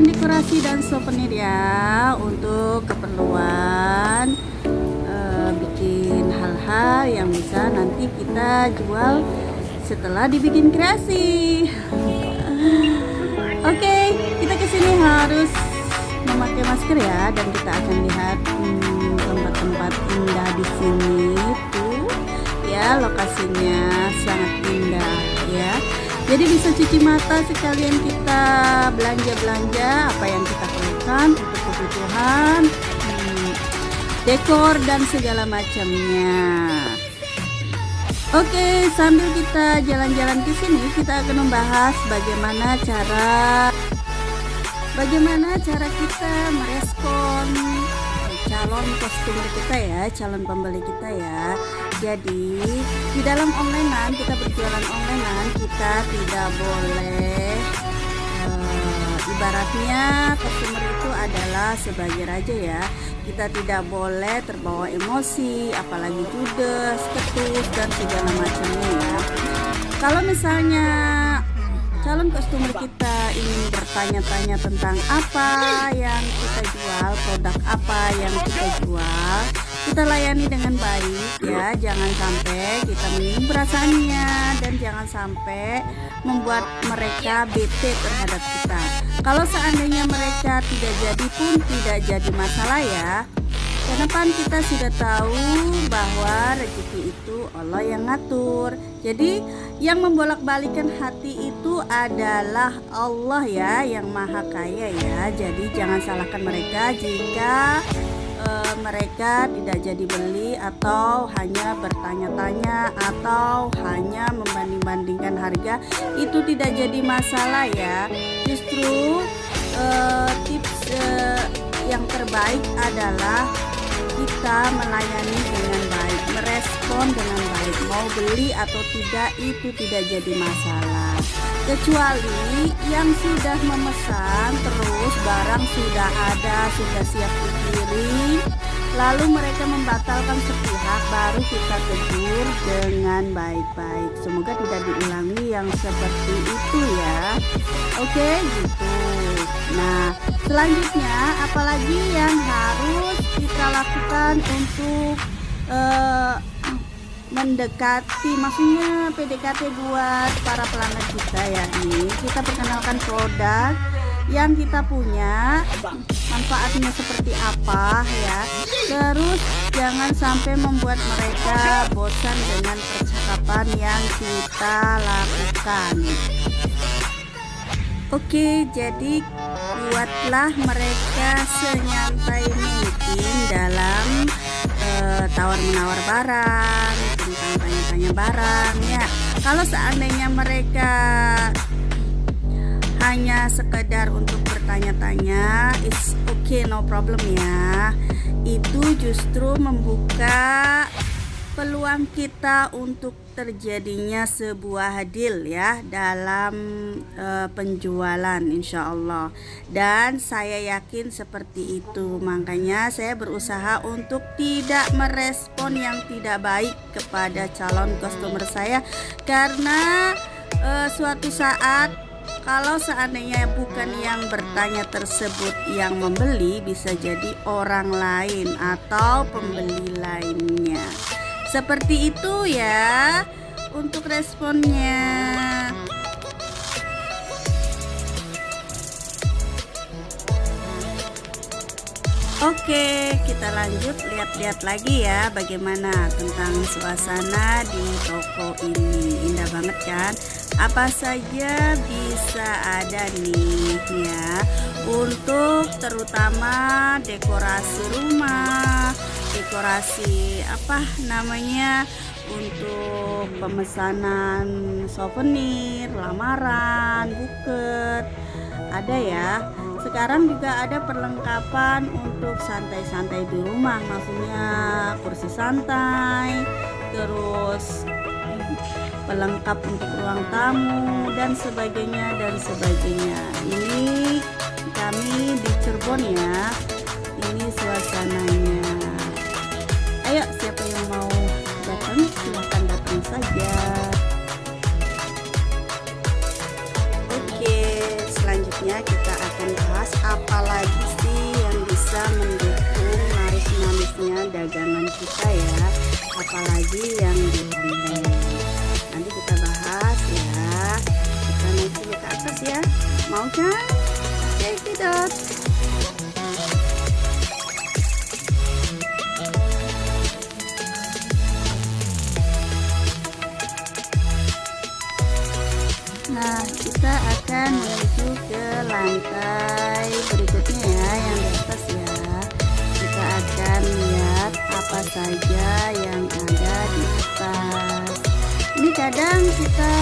bahan dekorasi dan souvenir ya, untuk keperluan bikin hal-hal yang bisa nanti kita jual setelah dibikin kreasi. Oke, kita kesini harus memakai masker ya, dan kita akan lihat tempat-tempat indah di sini tuh ya, lokasinya sangat indah ya. Jadi bisa cuci mata sekalian kita belanja-belanja apa yang kita perlukan untuk kebutuhan dekor dan segala macamnya. Oke, sambil kita jalan-jalan ke sini, kita akan membahas bagaimana cara kita merespon calon customer kita ya, calon pembeli kita ya. Jadi di dalam onlinean, kita berjualan onlinean, kita tidak boleh ibaratnya customer itu adalah sebagai raja ya. Kita tidak boleh terbawa emosi, apalagi judes, ketus dan segala macamnya ya. Kalau misalnya calon customer kita ingin bertanya-tanya tentang apa yang kita jual, produk apa yang kita jual, kita layani dengan baik ya. Jangan sampai kita menyinggung perasaannya, dan jangan sampai membuat mereka bete terhadap kita. Kalau seandainya mereka tidak jadi pun tidak jadi masalah ya. Karena kan kita sudah tahu bahwa rezeki itu Allah yang ngatur. Jadi yang membolak-balikan hati itu adalah Allah ya, yang maha kaya ya. Jadi jangan salahkan mereka jika mereka tidak jadi beli, atau hanya bertanya-tanya, atau hanya membanding-bandingkan harga. Itu tidak jadi masalah ya. Justru tips yang terbaik adalah kita melayani dengan baik, merespon dengan baik. Mau beli atau tidak itu tidak jadi masalah, kecuali yang sudah memesan terus barang sudah ada, sudah siap dikirim, lalu mereka membatalkan sepihak, baru kita tegur dengan baik-baik. Semoga tidak diulangi yang seperti itu ya. Oke gitu. Nah, selanjutnya apalagi yang harus kita lakukan untuk mendekati, maksudnya PDKT buat para pelanggan kita ya. Nih kita perkenalkan produk yang kita punya, manfaatnya seperti apa ya. Terus jangan sampai membuat mereka bosan dengan percakapan yang kita lakukan. Oke, jadi buatlah mereka senyantai mungkin dalam tawar-menawar barang, tentang tanya-tanya barang ya. Kalau seandainya mereka hanya sekedar untuk bertanya-tanya, it's okay, no problem ya. Itu justru membuka peluang kita untuk terjadinya sebuah deal ya dalam penjualan, insya Allah. Dan saya yakin seperti itu, makanya saya berusaha untuk tidak merespon yang tidak baik kepada calon customer saya. Karena suatu saat kalau seandainya bukan yang bertanya tersebut yang membeli, bisa jadi orang lain atau pembeli lainnya. Seperti itu ya untuk responnya. Oke, kita lanjut lihat-lihat lagi ya bagaimana tentang suasana di toko ini. Indah banget kan? Apa saja bisa ada nih ya, untuk terutama dekorasi rumah, dekorasi apa namanya, untuk pemesanan souvenir, lamaran, buket, ada ya. Sekarang juga ada perlengkapan untuk santai-santai di rumah, maksudnya kursi santai, terus pelengkap untuk ruang tamu dan sebagainya dan sebagainya. Ini kami di Cirebon ya. Ini suasananya. Ayo, siapa yang mau datang silahkan datang saja. Oke, selanjutnya kita akan bahas khususnya dagangan kita ya, apalagi yang di online. Nanti kita bahas ya, kita naik dulu ke atas ya, mau kan? Check it out. Nah, kita akan menuju ke lantai berikutnya ya, yang di atas ya. Kita akan lihat apa saja yang ada di atas. Ini kadang kita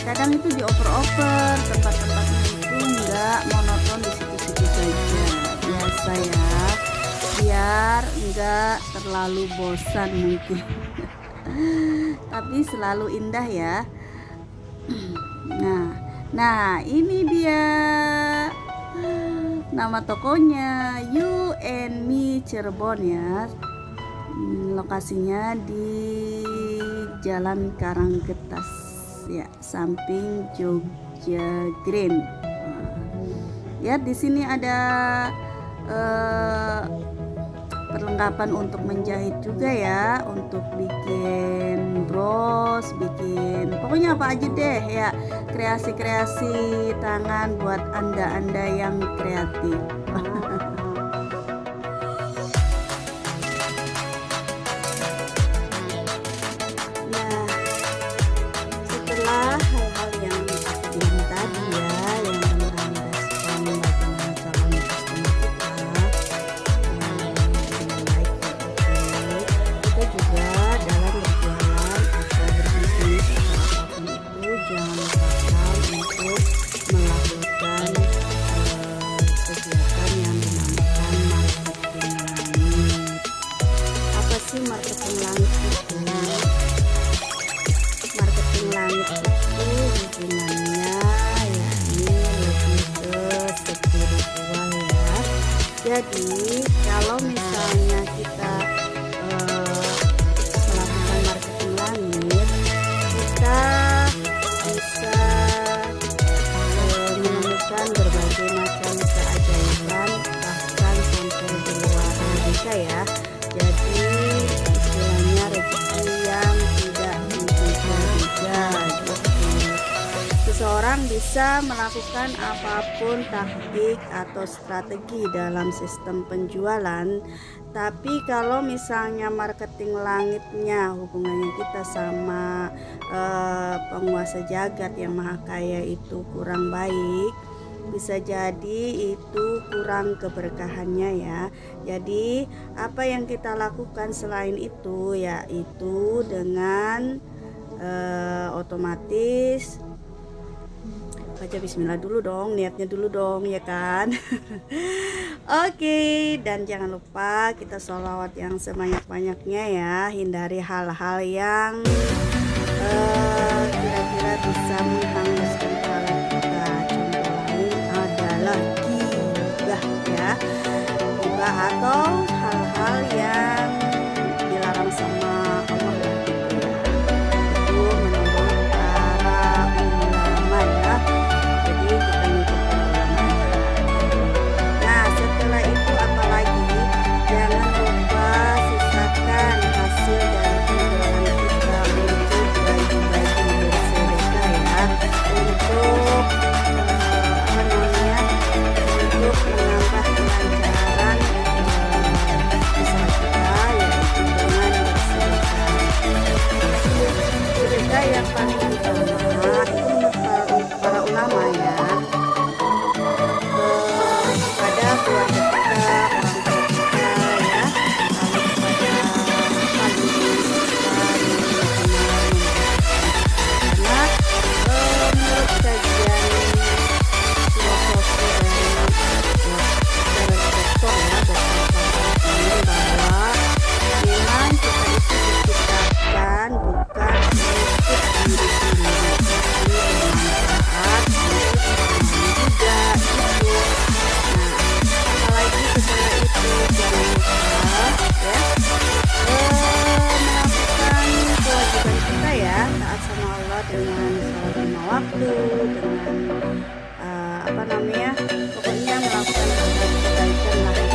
kadang itu dioper-oper, tempat-tempatnya itu enggak monoton di situ-situ saja, biasa ya, biar enggak terlalu bosan mungkin. Tapi selalu indah ya. Nah ini dia nama tokonya, You and Me Cirebon ya. Lokasinya di Jalan Karanggetas ya, samping Jogja Green. Ya, di sini ada perlengkapan untuk menjahit juga ya, untuk bikin bros, bikin pokoknya apa aja deh ya, kreasi-kreasi tangan buat anda-anda yang kreatif. Nah, setelah hal-hal yang aku bilang tadi ya, yang tentang respon bagaimana calon customer kita juga dalam berjualan atau berbisnis atau apapun itu, jangan lupakan untuk melakukan kegiatan yang dinamakan marketing langit. Apa sih marketing langit itu? Marketing langit itu hubungannya yakni lebih ke spiritual ya. Jadi kalau misalnya kita melakukan marketing langit, kita bisa menemukan berbagai macam keajaiban bahkan sampai di luar Indonesia ya. Jadi istilahnya rezeki yang tidak diduga-duga gitu. Seseorang bisa melakukan apapun taktik atau strategi dalam sistem penjualan, tapi kalau misalnya marketing langitnya hubungannya kita sama penguasa jagat yang maha kaya itu kurang baik, bisa jadi itu kurang keberkahannya ya. Jadi apa yang kita lakukan selain itu, yaitu dengan otomatis baca bismillah dulu dong, niatnya dulu dong ya kan. Oke, dan jangan lupa kita sholawat yang sebanyak-banyaknya ya. Hindari hal-hal yang kira-kira bisa menghanguskan pahala kita. Contoh lain adalah gibah ya, gibah atau hal-hal yang dilarang sama Allah gitu ya. Itu menurut para ulama ya. Jadi kita ngikut para ulama ya. Nah, setelah itu apalagi, jangan lupa sisakan hasil dari penjualan kita untuk bagi-bagi bersedekah ya, untuk untuk menambah kelancaran usaha kita, yaitu dengan bersedekah. Sedekah yang paling utama itu menurut para ulama ya, kepada keluarga kita, orang tua kita ya, lalu kepada paling karena menurut kajian filosofi dari dokter ya, bahwa memang kita itu diciptakan bukan untuk diri sendiri, tapi bermanfaat untuk orang lain juga gitu. Nah, apalagi setelah itu jangan lupa ya melakukan kewajiban kita ya, taat sama Allah dengan sholat 5 waktu, dengan pokoknya melakukan kebaikan lah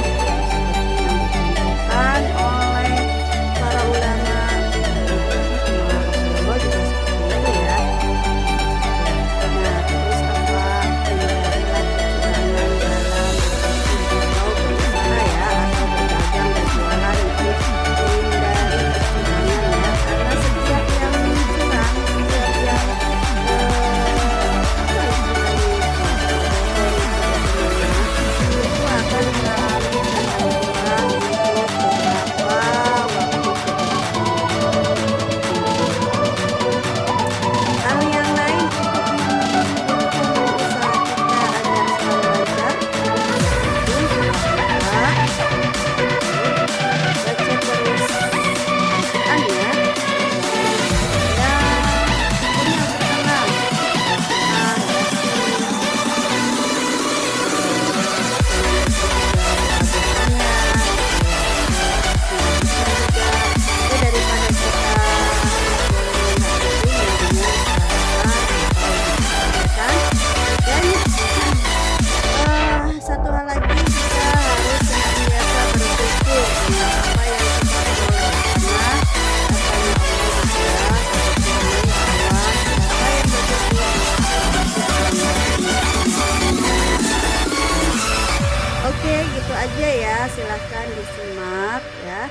Oke, gitu aja ya, silahkan disimak ya,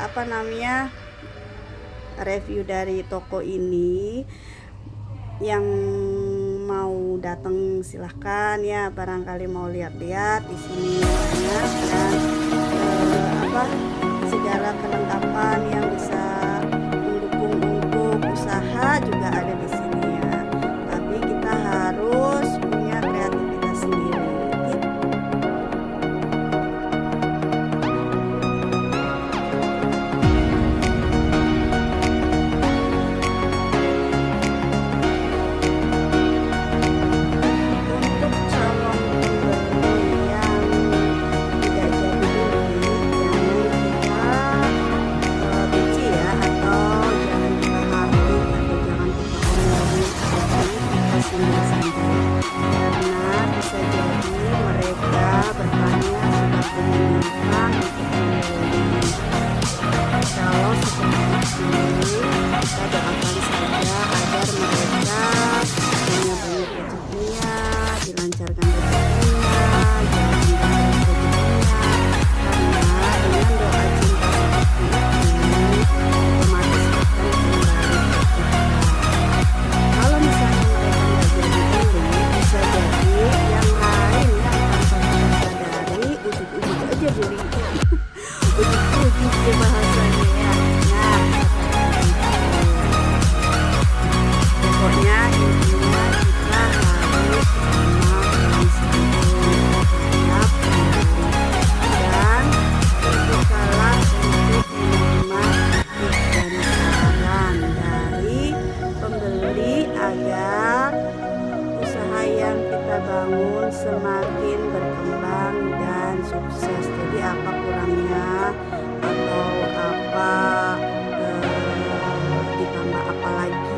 apa namanya, review dari toko ini. Yang mau datang silahkan ya, barangkali mau lihat-lihat di sini banyak dan apa segala kelengkapan yang bisa mendukung untuk usaha juga ada di sini ya. Tapi kita harus punya kreativitas sendiri. Bangun semakin berkembang dan sukses. Jadi apa kurangnya atau apa ditambah apa lagi,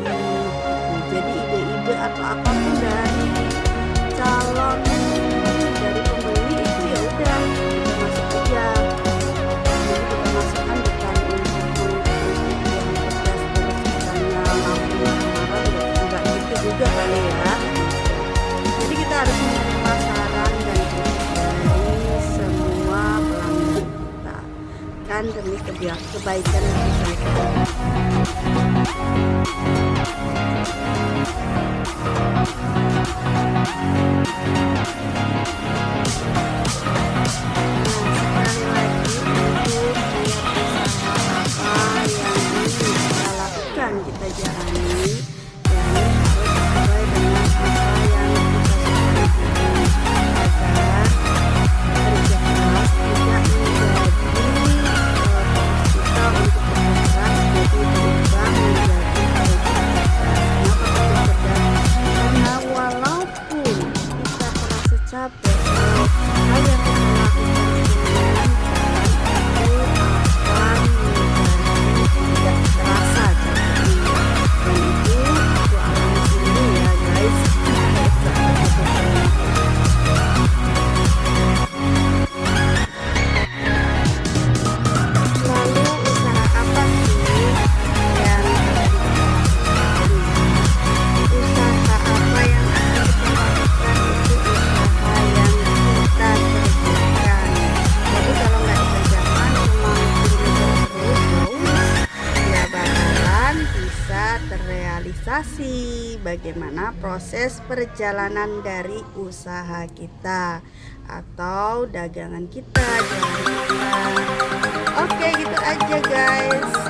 jadi ide-ide atau apapun dari calon dari pembeli itu ya udah kita masuk aja. Jadi kita masukkan bukan untuk yang cerdas terus misalnya mampu marah enggak gitu juga kali ya. Jadi kita harus menerima saran dan kritik dari semua pelanggan kita kan demi kebaikan kita. Kita jalani dan harus sesuai dengan apa yang kita sukai agar kerja keras tidak menjadi kita untuk bekerja jadi berubah menjadi kenapa kerja keras karena walaupun kita terasa capek hal yang kita lakukan tidak terasa terrealisasi bagaimana proses perjalanan dari usaha kita atau dagangan kita, jalan kita. Oke, gitu aja guys.